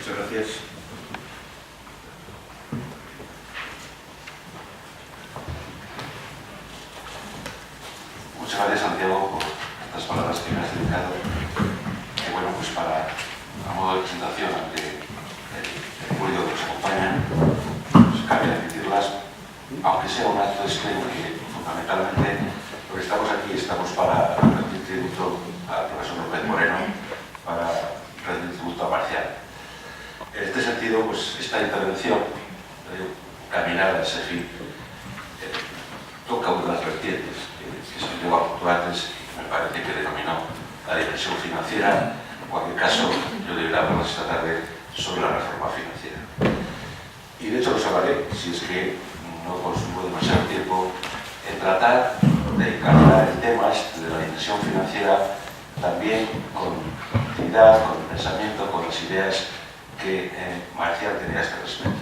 Muchas gracias. Muchas gracias, Santiago, por estas palabras que me has dedicado. Que bueno, pues a modo de presentación ante el público que nos acompaña, pues cabe admitirlas, aunque sea un acto extremo, que fundamentalmente lo que estamos aquí estamos para rendir tributo al profesor López Moreno, para rendir tributo a Marcial. En este sentido, pues esta intervención, caminada a ese fin, toca una de las vertientes que Santiago apuntó antes y que me parece que denominó la dimensión financiera. En cualquier caso, yo debería hablar esta tarde sobre la reforma financiera. Y de hecho los hablaré, si es que no consumo demasiado tiempo, en tratar de encarnar el tema de la dimensión financiera también con actividad, con pensamiento, con las ideas que Marcial tenía a este respecto.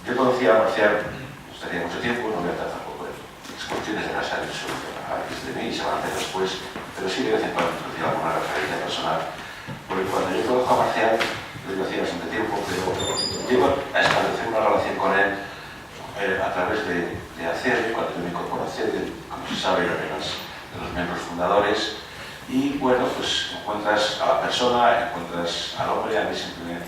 Yo conocía a Marcial desde hacía mucho tiempo, no voy a tratar tampoco de las cuestiones de las áreas antes de mí y se van a hacer después, pero sí de vez en cuando introducía alguna referencia personal, porque cuando yo conozco a Marcial, lo hacía bastante tiempo, pero llego a establecer una relación con él a través de hacer, cuando yo me incorporé a hacer, como se sabe, era de los miembros fundadores. Y bueno, pues encuentras a la persona, encuentras al hombre. A mí siempre me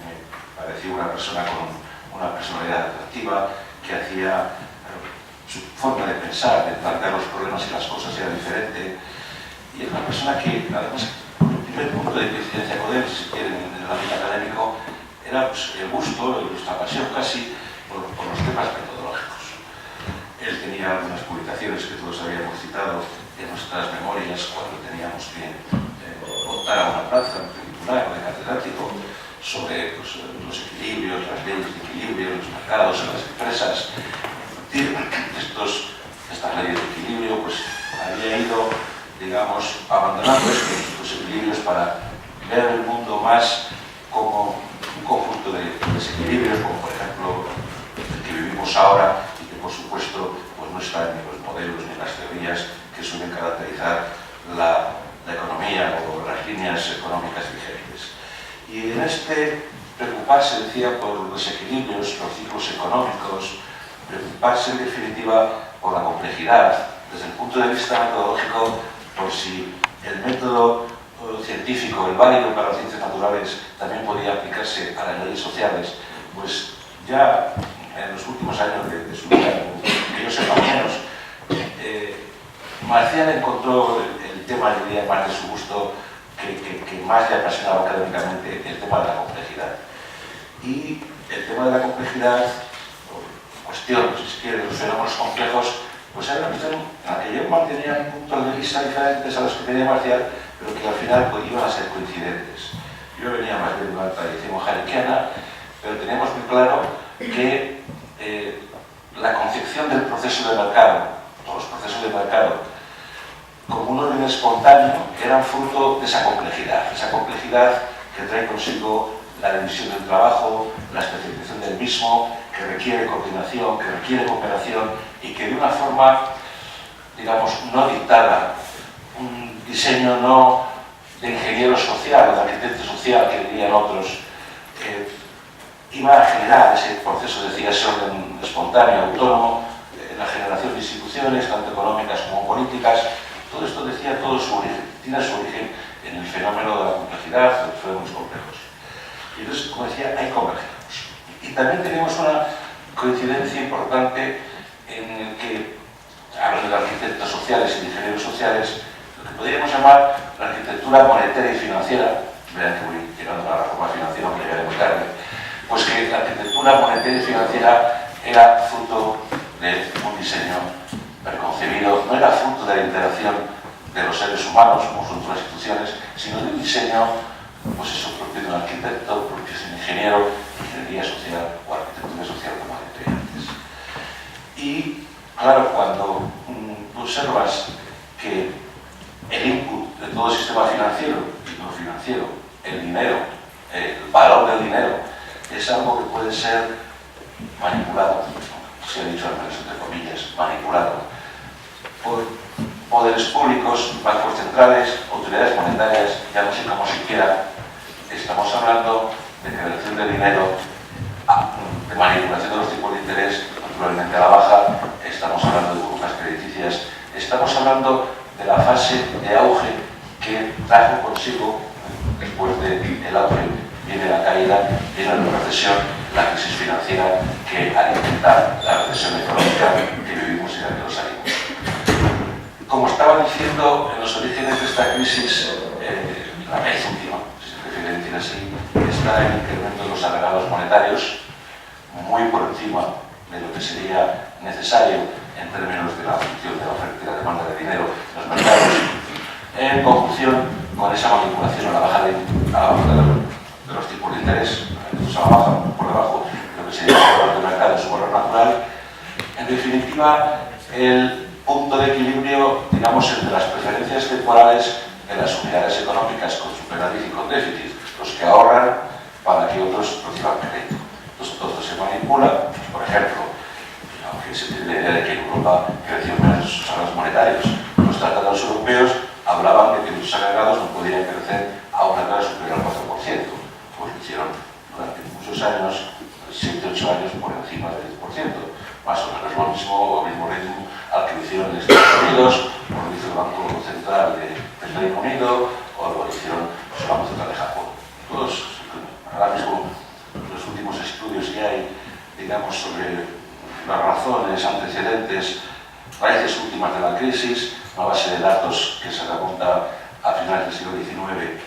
pareció una persona con una personalidad atractiva, que hacía su forma de pensar, de plantear los problemas y las cosas era diferente. Y es una persona que, además, el primer punto de coincidencia con él, si quieren, en el ámbito académico, era pues, el gusto, nuestra pasión casi por los temas metodológicos. Él tenía algunas publicaciones que todos habíamos citado en nuestras memorias cuando teníamos que optar a una plaza, un titular de catedrático, sobre pues, los equilibrios, las leyes de equilibrio, los mercados, las empresas. Estas leyes de equilibrio, pues había ido, digamos, abandonando estos equilibrios para ver el mundo más como un conjunto de desequilibrios, como por ejemplo el que vivimos ahora y que por supuesto pues, no está en los modelos ni en las teorías que suelen caracterizar la economía o las líneas económicas vigentes. Y en este preocuparse, decía, por los desequilibrios, los ciclos económicos, preocuparse en definitiva por la complejidad, desde el punto de vista metodológico, por si el método científico, el válido para las ciencias naturales, también podía aplicarse a las leyes sociales, pues ya en los últimos años de su vida, que yo sepa menos, Marcial encontró el tema, yo diría, más de su gusto, que más le apasionaba académicamente, el tema de la complejidad. Y el tema de la complejidad, cuestiones, si quieren, los fenómenos complejos, pues era una cuestión en la que yo mantenía puntos de vista diferentes a los que tenía Marcial, pero que al final pues, iban a ser coincidentes. Yo venía más bien de una tradición heideggeriana, pero teníamos muy claro que la concepción del proceso de mercado, o los procesos de mercado, como un orden espontáneo, eran fruto de esa complejidad que trae consigo la división del trabajo, la especialización del mismo, que requiere coordinación, que requiere cooperación y que de una forma, digamos, no dictada, un diseño no de ingeniero social, de arquitecto social, que dirían otros, iba a generar ese proceso, decía, ese orden espontáneo, autónomo, la generación de instituciones, tanto económicas como políticas. Todo esto decía, todo su origen, tiene su origen en el fenómeno de la complejidad, de los fenómenos complejos. Y entonces, como decía, hay convergencias. Y también tenemos una coincidencia importante en el que, hablando de arquitectos sociales y de ingenieros sociales, lo que podríamos llamar la arquitectura monetaria y financiera, vean que voy llegando a la reforma financiera, aunque llegaré muy tarde, pues que la arquitectura monetaria y financiera era fruto de un diseño preconcebido, no era fruto de la interacción de los seres humanos, como son otras instituciones, sino de un diseño, pues eso, propio de un arquitecto, propio de un ingeniero, ingeniería social o arquitectura social, como decía antes. Y, claro, cuando observas que el input de todo el sistema financiero y no financiero, el dinero, el valor del dinero, es algo que puede ser manipulado, se ha dicho al menos entre comillas, manipulado por poderes públicos, bancos centrales, autoridades monetarias, ya no sé cómo siquiera estamos hablando de generación de dinero, de manipulación de los tipos de interés, naturalmente a la baja. Estamos hablando de burbujas crediticias, estamos hablando de la fase de auge que trajo consigo, después del auge viene la caída, viene la recesión, la crisis financiera que alimenta la recesión económica que vivimos y de la que nos salimos. Como estaba diciendo, en los orígenes de esta crisis, la raíz última, si se prefiere decir así, está el incremento de los agregados monetarios, muy por encima de lo que sería necesario en términos de la función de la oferta y la demanda de dinero en los mercados, en conjunción con esa manipulación a la baja de los tipos de interés, a la baja, por debajo de lo que sería el valor del mercado en su valor natural. En definitiva, el punto de equilibrio, digamos, entre las preferencias temporales de las unidades económicas con superávit y con déficit, los que ahorran para que otros reciban crédito. Entonces, todo esto se manipula. Por ejemplo, aunque se tiene la idea de que en Europa creció menos sus agregados monetarios, los tratados europeos hablaban de que los agregados no podían crecer a una tasa superior al 4%. Pues lo hicieron durante muchos años, 7-8 años, por encima del 10%. Más o menos lo mismo, o mismo ritmo al que lo hicieron en Estados Unidos, o lo hizo el Banco Central del Reino Unido, o lo hicieron el Banco Central de Japón. Todos, ahora mismo, los últimos estudios que hay, digamos, sobre las razones, antecedentes, raíces últimas de la crisis, una base de datos que se remonta a finales del siglo XIX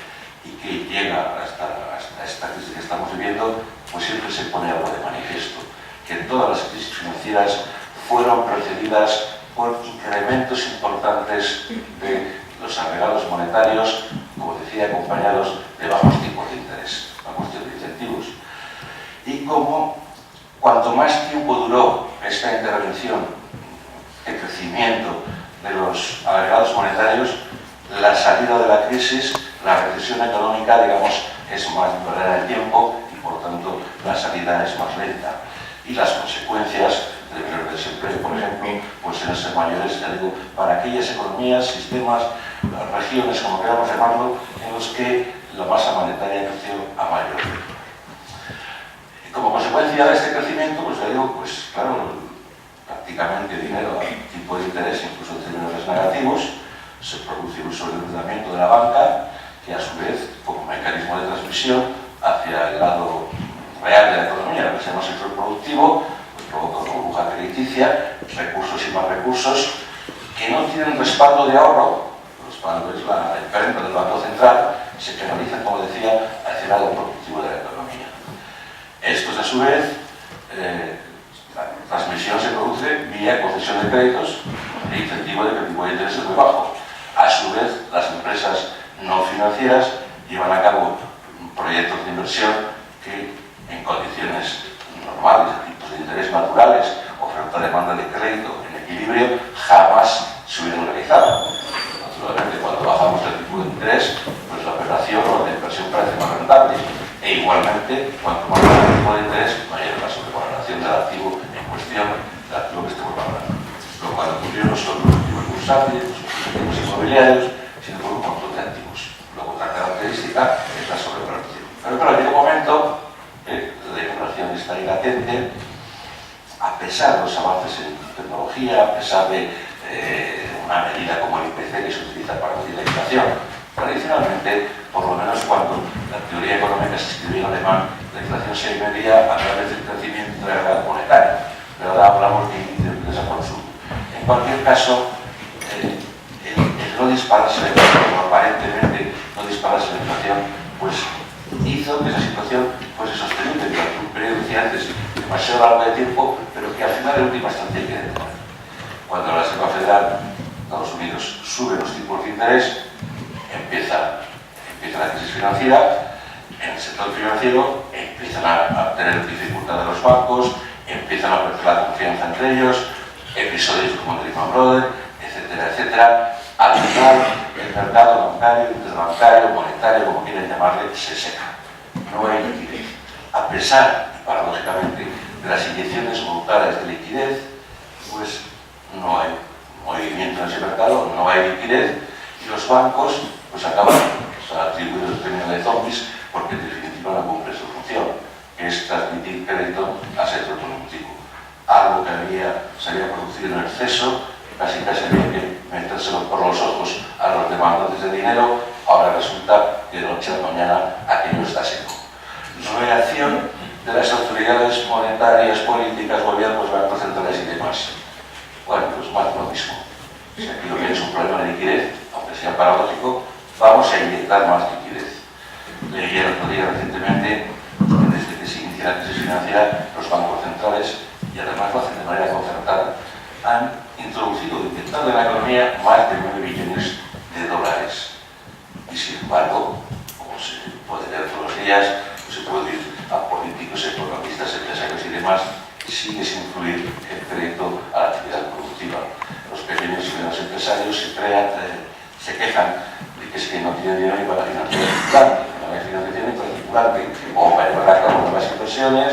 y que llega hasta esta crisis que estamos viviendo, pues siempre se pone algo de manifiesto, que todas las crisis financieras fueron precedidas por incrementos importantes de los agregados monetarios, como decía, acompañados de bajos tipos de interés, una cuestión de incentivos. Y como cuanto más tiempo duró esta intervención de crecimiento de los agregados monetarios, la salida de la crisis, la recesión económica, digamos, es más duradera en el tiempo y por tanto la salida es más lenta. Y las consecuencias del menor desempleo, por ejemplo, pues suelen ser mayores, ya digo, para aquellas economías, sistemas, regiones, como queramos llamarlo, en los que la masa monetaria creció a mayor ritmo. Y como consecuencia de este crecimiento, pues ya digo, pues claro, prácticamente dinero a tipo de interés, incluso en términos negativos, se produce un sobreendeudamiento de la banca, que a su vez, como mecanismo de transmisión hacia el lado real de la economía, lo que se llama sector productivo, pues provoca una burbuja crediticia, recursos y más recursos, que no tienen respaldo de ahorro. El respaldo es la imprenta del Banco Central, se canalizan, como decía, hacia el lado productivo de la economía. Estos, a su vez, la transmisión se produce vía concesión de créditos e incentivo de que el tipo de interés es muy bajo. A su vez, las empresas no financieras llevan a cabo proyectos de inversión que, en condiciones normales, de tipos de interés naturales, oferta-demanda de crédito en equilibrio, jamás se hubieran realizado. Naturalmente, cuando bajamos el tipo de interés, pues la operación o la inversión parece más rentable. E igualmente, cuanto más bajo el tipo de interés, mayor la sobrevaloración del activo en cuestión, del activo que estemos valorando. Lo cual ocurrió no solo en los activos bursátiles, los activos inmobiliarios, sino con un montón de activos. Luego, otra característica es la sobrevaloración. Pero claro, llega un momento, la inflación está ahí latente, a pesar de los avances en tecnología, a pesar de una medida como el IPC que se utiliza para medir la inflación. Tradicionalmente, por lo menos cuando la teoría económica se escribía en alemán, la inflación se medía a través del crecimiento de la realidad monetaria. Pero ahora hablamos de índice de precios al consumo. En cualquier caso, el no dispararse la inflación, o aparentemente no dispararse la inflación, pues hizo que esa situación fuese sostenible durante un periodo, decía antes, demasiado largo de tiempo, pero que al final en última instancia hay que detener. Cuando la Reserva Federal de Estados Unidos sube los tipos de interés, empieza la crisis financiera, en el sector financiero empiezan a tener dificultades los bancos, empiezan a perder la confianza entre ellos, episodios como el Lehman Brothers, etcétera, etcétera. Al final, el mercado bancario, interbancario, monetario, como quieren llamarle, se seca. No hay liquidez. A pesar, y paradójicamente, de las inyecciones brutales de liquidez, pues no hay movimiento en ese mercado, no hay liquidez, y los bancos pues acaban atribuidos el término de zombies porque en definitiva no cumplen su función. se había producido un exceso, casi había que metérselo por los ojos a los demandantes de dinero. Ahora resulta que de noche a la mañana aquello está seco. Reacción de las autoridades monetarias, políticas, gobiernos, bancos centrales y demás. Bueno, pues más de lo mismo. Si aquí lo que es un problema de liquidez, aunque sea paradójico, vamos a inyectar más liquidez. Leí el otro día recientemente que desde que se inicia la crisis financiera, los bancos centrales, y además lo hacen de manera concertada, han introducido, inyectado en la economía más de 9 billones de dólares. Y sin embargo, como se puede leer todos los días, se puede ir a políticos, economistas, empresarios y demás, sigue sin influir el crédito a la actividad productiva. Los pequeños y medianos empresarios se quejan de que es que no tienen dinero ni para financiar el circulante, no hay financiación ni para el circulante, o para llevar a cabo nuevas inversiones,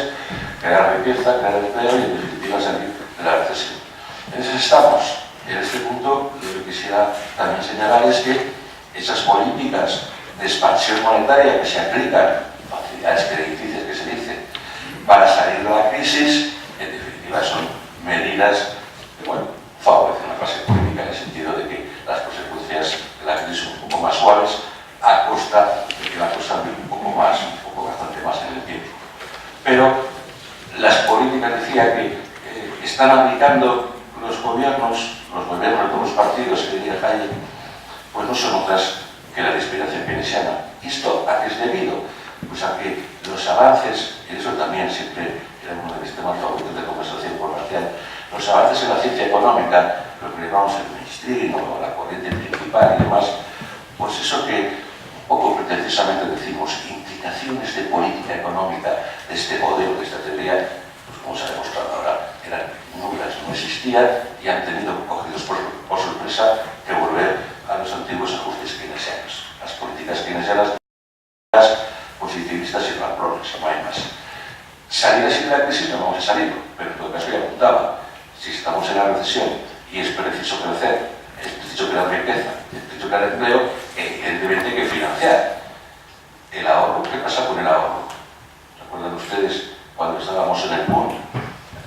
crear riqueza, crear empleo y en definitiva salir de la recesión. En eso estamos. En este punto, lo que quisiera también señalar es que esas políticas de expansión monetaria que se aplican, facilidades crediticias que se dice, para salir de la crisis, en definitiva son medidas que, bueno, favorecen la clase política en el sentido de que las consecuencias de la crisis son un poco más suaves a costa de que la cosa dure un poco bastante más en el tiempo. Pero las políticas, decía, que están aplicando los gobiernos de todos los partidos que diría Hayek, pues no son otras que la inspiración keynesiana. ¿Y esto a qué es debido? Pues a que los avances, y eso también siempre era uno de mis temas favoritos de conversación con Marcial, los avances en la ciencia económica, lo que llamamos el mainstream o la corriente principal y demás, pues eso que un poco precisamente decimos, implicaciones de política económica de este modelo, de esta teoría, pues como se ha demostrado ahora, eran nulas, no existían y han tenido, cogidos por sorpresa, que volver a los antiguos ajustes keynesianos. Las políticas keynesianas positivistas y ramplones, no hay más. Salir así de la crisis no vamos a salir, pero en todo caso ya apuntaba, si estamos en la recesión y es preciso crecer, es preciso crear riqueza, es preciso crear empleo, evidentemente hay que financiar el ahorro. ¿Qué pasa con el ahorro? ¿Recuerdan ustedes cuando estábamos en el boom?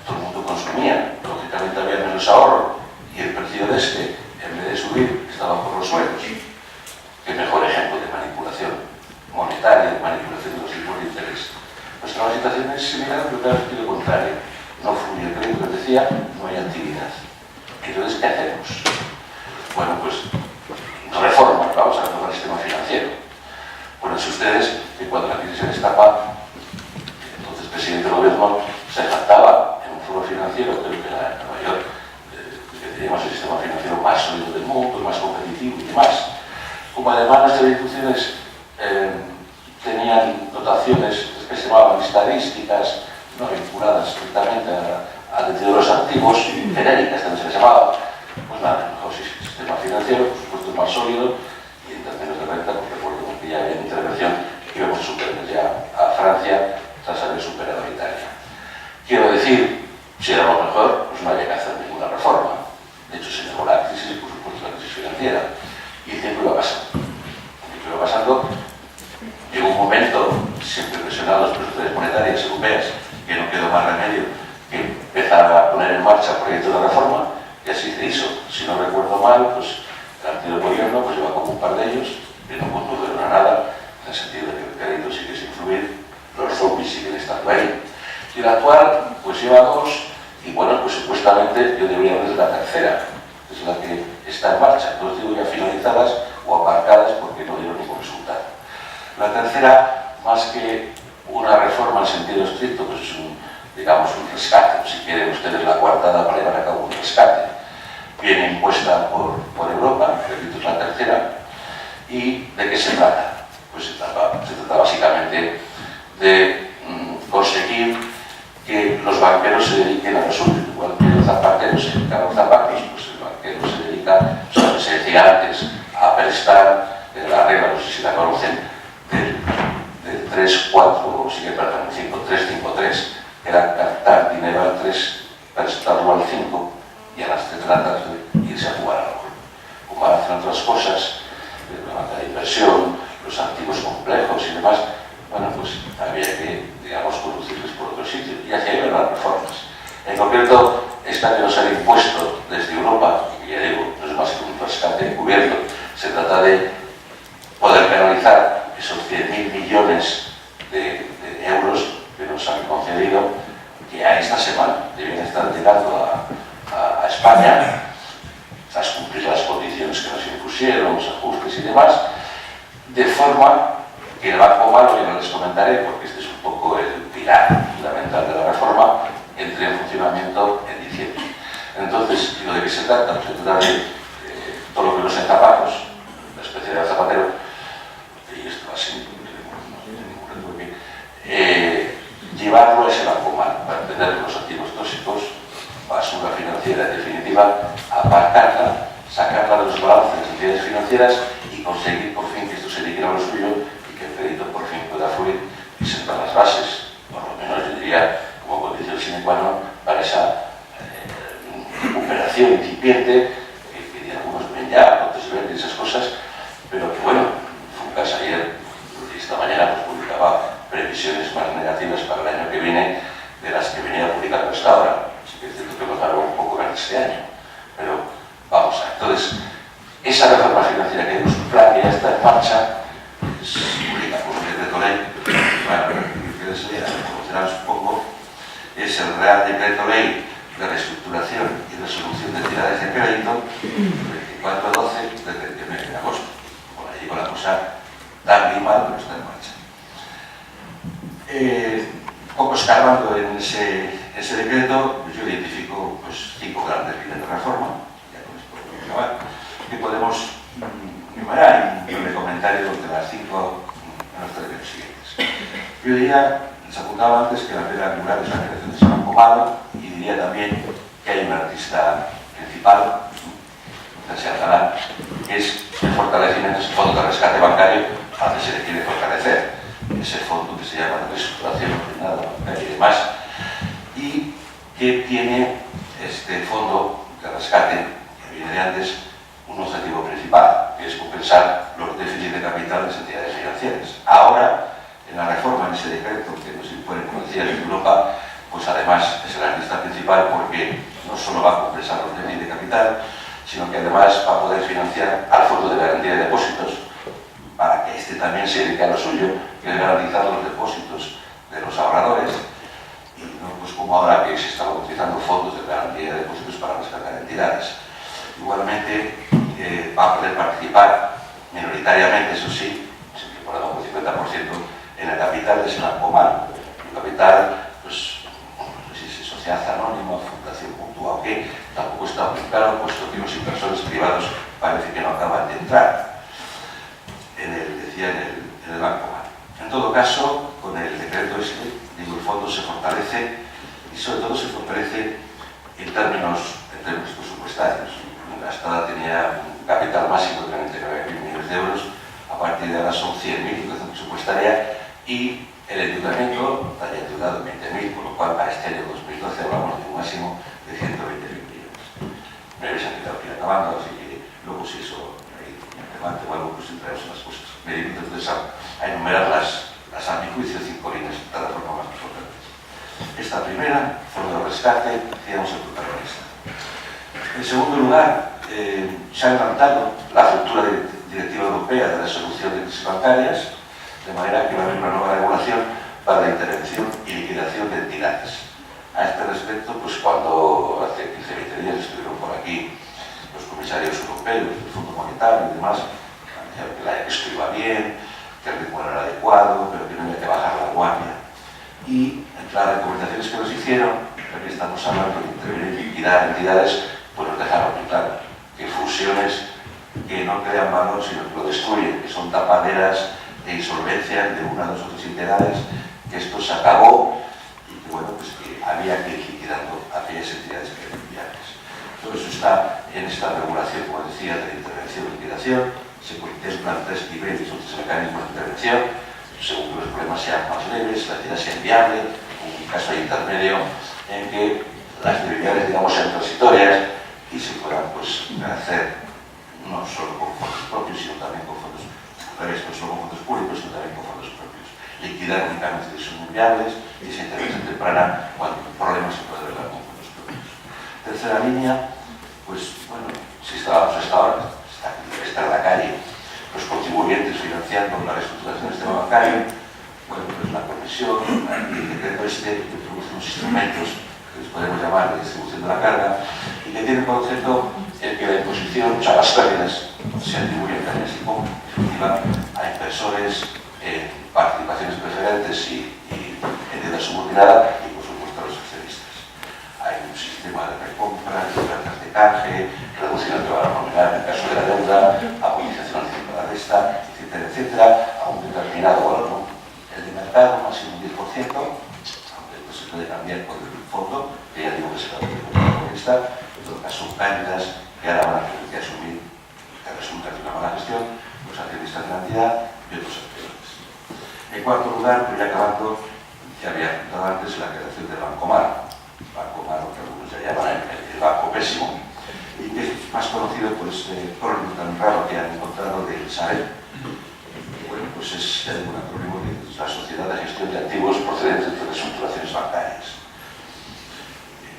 Todo el mundo consumía, lógicamente había menos ahorro y el precio de este, en vez de subir, estaba por los suelos. Qué mejor ejemplo de manipulación monetaria, de manipulación de los tipos de interés. Nuestra situación es similar, pero claro, es lo contrario. No fluye el crédito, que decía, no hay actividad. Entonces, ¿qué hacemos? Bueno, pues reforma, vamos a reformar el sistema financiero. Acuérdense ustedes que cuando la crisis se destapa, entonces el presidente del gobierno se jactaba en un foro financiero, creo que era en Nueva York, que teníamos el sistema financiero más sólido del mundo, más competitivo y demás. Como además nuestras instituciones tenían dotaciones que se llamaban estadísticas, no vinculadas estrictamente a deterioros activos, genéricas también se les llamaba, pues nada, mejor sistema financiero, por supuesto más sólido, y en términos de renta, porque recuerdo que ya había intervención que íbamos a superar ya a Francia tras haber superado a Italia. Quiero decir, si era lo mejor, pues no había que hacer ninguna reforma. De hecho, se negó la crisis, por supuesto, la crisis financiera, y el tiempo iba pasando. El tiempo iba pasando. Llegó un momento, siempre presionados por las autoridades monetarias europeas, que no quedó más remedio que empezar a poner en marcha proyectos de reforma, y así se hizo. Si no recuerdo mal, pues el anterior gobierno pues lleva como un par de ellos, que no condujeron a nada, en el sentido de que el crédito sigue sin fluir, los zombies siguen estando ahí. Y el actual, pues lleva dos, y bueno, pues supuestamente yo debería ver la tercera, que es la que está en marcha. No os digo ya finalizadas o aparcadas porque no dieron ningún resultado. La tercera, más que una reforma en sentido estricto, pues es digamos un rescate, si quieren ustedes la coartada para llevar a cabo un rescate. Viene impuesta por Europa, repito, es la tercera. ¿Y de qué se trata? Pues se trata básicamente de conseguir que los banqueros se dediquen a lo suyo, igual que los zapateros se dedican a los zapatos, pues el banquero se dedica, o sea, se decía antes, a prestar la regla, no sé si la conocen, del 3, 4, sigue perdón, 5, 3, 5, 3, que era captar dinero al 3, prestarlo al 5 y a las 3 tratas de irse a jugar algo. Como hacen otras cosas, la banca de inversión, los activos complejos y demás, bueno, pues había que, digamos, conducirles por otro sitio. Y hacia ahí van las reformas. En concreto, utilizar esos 100.000 millones de euros que nos han concedido, que a esta semana deben estar llegando a España, tras cumplir las condiciones que nos impusieron, los ajustes y demás, de forma que el Banco Malo, que no les comentaré, porque este es un poco el pilar fundamental de la reforma, entre en funcionamiento en diciembre. Entonces, ¿de qué se trata? Pues se trata de todo lo que los zapatos, la especialidad de Zapatero, y esto así, llevarlo a ese Banco Malo, para tener los activos tóxicos, basura financiera, en definitiva, apartarla, sacarla de los balances de las entidades financieras y conseguir por fin que esto se liquide a lo suyo y que el crédito por fin pueda fluir y sentar las bases, por lo menos yo diría como condición sine qua non para esa recuperación incipiente que algunos ven ya, otros ven esas cosas, pero que bueno, Funcas ayer y esta mañana pues publicaba previsiones más negativas para el año que viene de las que venía publicando hasta ahora. Así que es cierto que nos dará un poco más este año, pero vamos a. Entonces, esa reforma financiera que hay en su plan, que ya está en marcha, es publica por un decreto ley, bueno, que ustedes conocerán supongo, es el Real Decreto Ley de Reestructuración y Resolución de Entidades de Crédito, 24-12 del 29 de agosto. Por ahí con la cosa tan bien mal, pero está en marcha. Un poco escarbando en ese decreto, pues yo identifico pues, 5 grandes líneas de reforma, ya con esto voy a acabar, que podemos enumerar y un comentario de las 5 en los 3 decretos siguientes. Yo diría, les apuntaba antes, que la piedra angular es la creación de ese Banco Malo, y diría también que hay un artista principal, Francesc Galán, que es el fortalecimiento de ese fondo de rescate bancario al que se le quiere fortalecer. Ese fondo que se llama de reestructuración ordenada bancaria y demás, y que tiene este fondo de rescate, que viene de antes, un objetivo principal, que es compensar los déficits de capital de las entidades financieras. Ahora, en la reforma, en ese decreto que nos impone, como decía, desde Europa, pues además es el artista principal porque no solo va a compensar los déficits de capital, sino que además va a poder financiar al Fondo de Garantía de Depósitos, para que este también se dedique a lo suyo, que es garantizar los depósitos de los ahorradores, y no pues como ahora que se están utilizando fondos de garantía de depósitos para rescatar entidades. Igualmente va a poder participar minoritariamente, eso sí, siempre por debajo del 50%, en el capital de ese Banco Malo. El capital, pues, no sé si es sociedad anónima, fundación mutua o qué, tampoco está muy claro, puesto que los inversores privados parece que no acaban de entrar en el Banco Malo. En todo caso, con el decreto este, digo, el fondo se fortalece y sobre todo se fortalece en términos presupuestarios. Hasta ahora tenía un capital máximo de 39.000 millones de euros, a partir de ahora son 100.000 de presupuestaria y el endeudamiento haya endeudado 20.000, por lo cual para este año 2012 hablamos de un máximo de 120.000 millones. Me habéis quedado aquí acabando, así que luego si eso debate o algo, pues entraremos en las cosas. Me limito entonces a enumerar a mi juicio 5 líneas de la reforma más importantes. Esta primera, fondo de rescate, decíamos el protagonista. En segundo lugar, se ha adelantado la futura Directiva Europea de Resolución de Crisis Bancarias, de manera que va a haber una nueva regulación para la intervención y liquidación de entidades. A este respecto, pues cuando hace 15-20 días estuvieron por aquí los comisarios europeos del Fondo Monetario y demás, que esto iba bien, que el ritmo era adecuado, pero que no había que bajar la guardia. Y entre las recomendaciones que nos hicieron, ya que estamos hablando de intervenir y liquidar entidades, pues nos dejaron muy claro que fusiones que no crean valor, sino que lo destruyen, que son tapaderas de insolvencia de una o dos otras entidades, que esto se acabó y que bueno, pues que había que ir liquidando aquellas entidades que eran viables. Todo eso está en esta regulación, como decía, de la intervención y liquidación. Se contemplan 3 niveles o 3 mecanismos de intervención, según que los problemas sean más leves, la entidad sea viable, un caso intermedio en que las debilidades, digamos, sean transitorias y se puedan pues hacer no solo con fondos propios, sino también con fondos, no solo con fondos públicos, sino también con fondos propios. Liquidar únicamente si son viables y esa intervención temprana cuando el problema se puede arreglar con fondos propios. Tercera línea, pues bueno, si estábamos hasta ahora, está en la calle, pues continuar contribuyentes financiando la reestructuración del sistema bancario. Bueno, pues la Comisión, el decreto introduce unos instrumentos que les podemos llamar de distribución de la carga y que tienen por objeto el que la imposición, o sea, las pérdidas se atribuyen a efectiva a inversores en participaciones preferentes y en deuda subordinada y, por supuesto, a los accionistas. Hay un sistema de recompra, de ofertas de canje, reducción del valor nominal en el caso de la deuda, amortización anticipada de esta, etcétera, etcétera, a un determinado valor, ¿no? El de mercado, máximo un 10%, aunque pues, se puede cambiar por el fondo, que ya digo que será por esta, en todo caso, pérdidas que ahora van a tener que asumir, que resulta de una mala gestión, los accionistas de la entidad y otros actores. En cuarto lugar, pues ya acabando, ya había contado antes la creación del Banco Malo. Banco Malo, que algunos ya llaman el Banco Pésimo, y que es más conocido pues, por el tan raro que han encontrado del Sareb. Bueno, pues es un acrónimo de la Sociedad de Gestión de Activos Procedentes de Reestructuraciones Bancarias.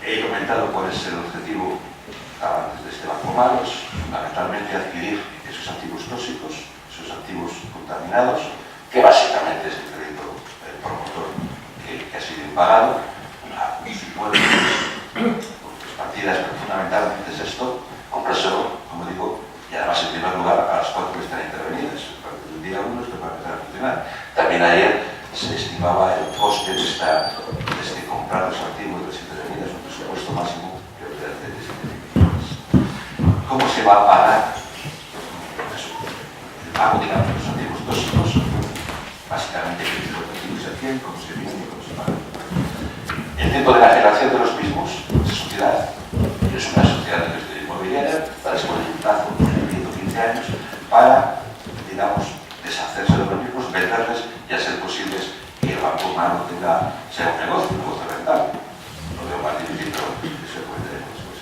He comentado cuál es el objetivo antes de este Banco Malo, es fundamentalmente adquirir esos activos tóxicos, esos activos contaminados, que básicamente es el crédito promotor que ha sido impagado, a sus inmuebles, partidas, pero fundamentalmente es esto, comprárselo, como digo, y además en primer lugar a las cuatro que están intervenidas. A partir del día 1 esto va a empezar a funcionar. También ayer se estimaba el coste de comprar los activos de las intervenidas, un presupuesto máximo de 37 millones. ¿Cómo se va a pagar eso? El pago, digamos, de los activos tóxicos, básicamente el tipo de activos se adquieren, cómo se viene y cómo se paga. El tiempo de la generación de los mismos, de sociedad, es una sociedad de gestión inmobiliaria, para después de un plazo de 10 o 15 años, para, digamos, deshacerse de los mismos, venderles y hacer posibles que el Banco Malo sea un negocio rentable. Lo veo más difícil, pero eso lo entenderemos después.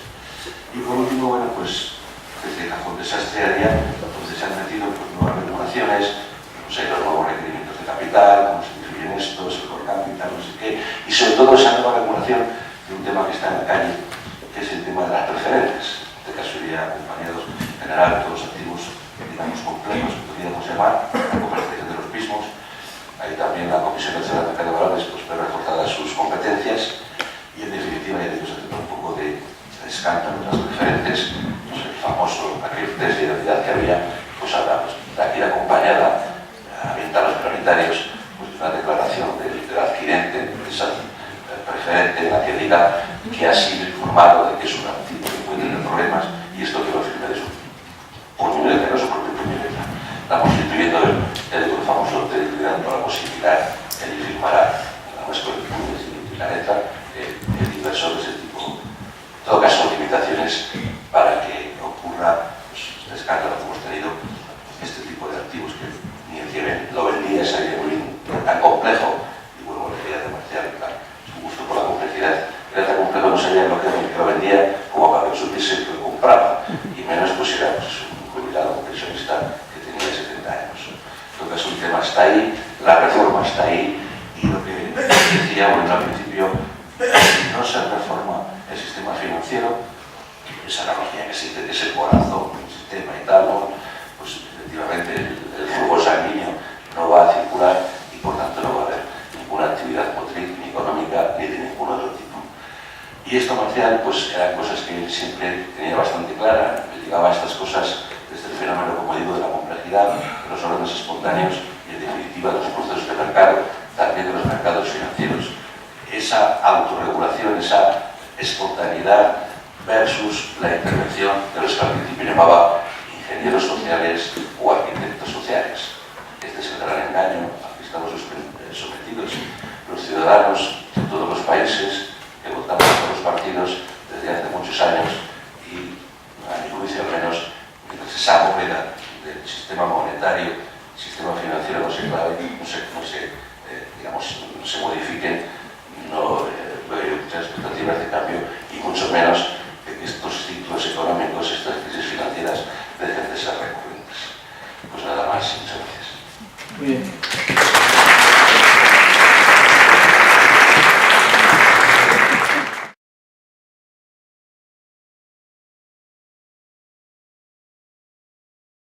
Y por último, bueno, pues, desde el cajón desastre donde se han metido pues, nuevas regulaciones, no sé, los nuevos requerimientos de capital, cómo se definen estos, el core capital, no sé qué, y sobre todo esa nueva regulación de un tema que está en la calle, que es el tema de las preferentes. En este caso iría acompañados en general de todos los activos, digamos, complejos, que podríamos llamar, la comercialización de los mismos. Ahí también la Comisión Nacional de Mercado de Valores pues, ve reforzadas sus competencias y, en definitiva, ya digo, se trata un poco de escándalo de las preferentes, pues, el famoso, aquel test de identidad que había, pues ahora, pues, de aquí acompañada a los prioritarios, pues, una declaración del adquirente, de esa preferente, en la que diga que ha sido informado de que es un activo que puede tener problemas y esto que lo firme de su puño de su propio puño de letra. Estamos impidiendo el famoso dando la posibilidad de él firmará, nada más con el puño y la letra, el inversor de ese tipo. En todo caso, limitaciones para que ocurra pues, este escándalo que hemos tenido, este tipo de activos que ni el que lo vendía esa idea muy tan complejo, y vuelvo a la idea de Marcial, su gusto por la complejidad, era tan complejo, no sabía lo que lo vendía como para que supiese que lo compraba, y menos pues era pues, un jubilado, un pensionista que tenía 70 años. En todo caso, el tema está ahí, la reforma está ahí, y lo que decía bueno, al principio, si no se reforma el sistema financiero, esa analogía que existe, que es el corazón del sistema y tal, ¿no? Pues efectivamente el flujo sanguíneo no va a circular y por tanto no va a haber ninguna actividad motriz, ni económica, ni de ningún otro tipo. Y esto, Marcial, pues eran cosas que él siempre tenía bastante clara, ligaba a estas cosas desde el fenómeno, como digo, de la complejidad, de los órdenes espontáneos y, en definitiva, de los procesos de mercado, también de los mercados financieros. Esa autorregulación, esa espontaneidad versus la intervención de los que al principio llamaba ingenieros sociales o arquitectos sociales. Este es el gran engaño al que estamos sometidos los ciudadanos de todos los países que votamos por los partidos desde hace muchos años y, a mi juicio al menos, mientras esa bóveda del sistema monetario, sistema financiero no se modifiquen, no veo muchas expectativas de cambio y mucho menos de que estos ciclos económicos, estas crisis financieras dejen de ser recurrentes. Pues nada más, muchas gracias. Muy bien.